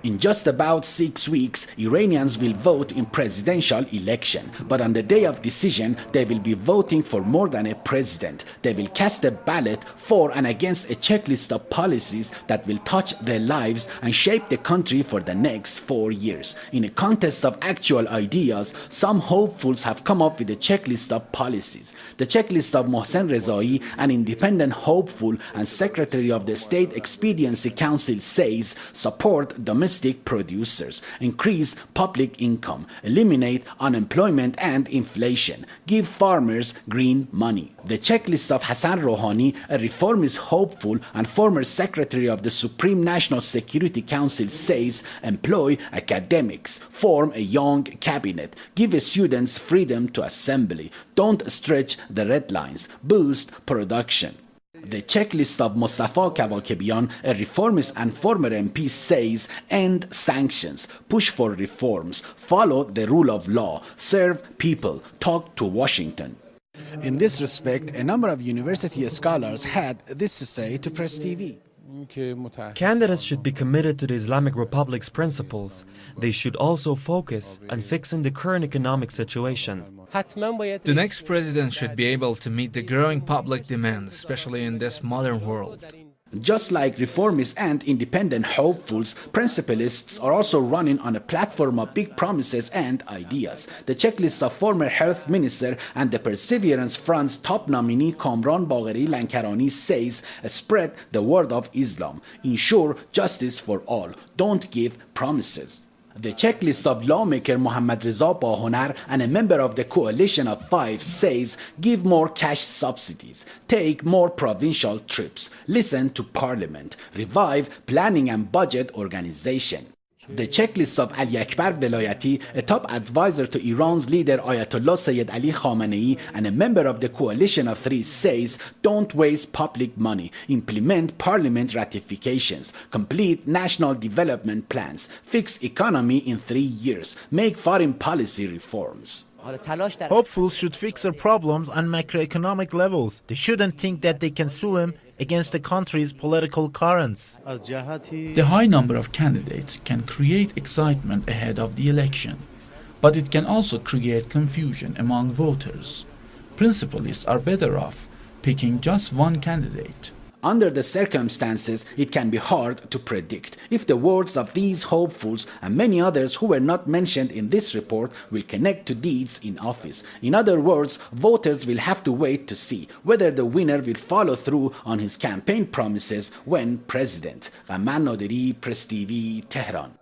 In just about 6 weeks, Iranians will vote in presidential election. But on the day of decision, they will be voting for more than a president. They will cast a ballot for and against a checklist of policies that will touch their lives and shape the country for the next 4 years. In a contest of actual ideas, some hopefuls have come up with a checklist of policies. The checklist of Mohsen Rezai, an independent hopeful and secretary of the State Expediency Council, says support domestic producers, increase public income, eliminate unemployment and inflation, give farmers green money. The checklist of Hassan Rouhani, a reformist hopeful and former secretary of the Supreme National Security Council, says employ academics, form a young cabinet, give students freedom to assembly, don't stretch the red lines, boost production. The checklist of Mustafa Kawakibian, a reformist and former MP, says end sanctions, push for reforms, follow the rule of law, serve people, talk to Washington. In this respect, a number of university scholars had this to say to Press TV. Candidates should be committed to the Islamic Republic's principles. They should also focus on fixing the current economic situation. The next president should be able to meet the growing public demands, especially in this modern world. Just like reformists and independent hopefuls, principalists are also running on a platform of big promises and ideas. The checklist of former health minister and the Perseverance Front's top nominee Kamran Bagheri Lankarani says spread the word of Islam, ensure justice for all, don't give promises. The checklist of lawmaker Mohammad Reza Bahonar and a member of the Coalition of Five says give more cash subsidies, take more provincial trips, listen to parliament, revive planning and budget organization. The checklist of Ali Akbar Velayati, a top advisor to Iran's leader Ayatollah Sayyid Ali Khamenei and a member of the Coalition of Three, says don't waste public money, implement parliament ratifications, complete national development plans, fix economy in 3 years, make foreign policy reforms. Hopefuls should fix their problems on macroeconomic levels. They shouldn't think that they can swim against the country's political currents. The high number of candidates can create excitement ahead of the election, but it can also create confusion among voters. Principalists are better off picking just one candidate. Under the circumstances, it can be hard to predict if the words of these hopefuls and many others who were not mentioned in this report will connect to deeds in office. In other words, voters will have to wait to see whether the winner will follow through on his campaign promises when president. Ghaman Naderi, Press TV, Tehran.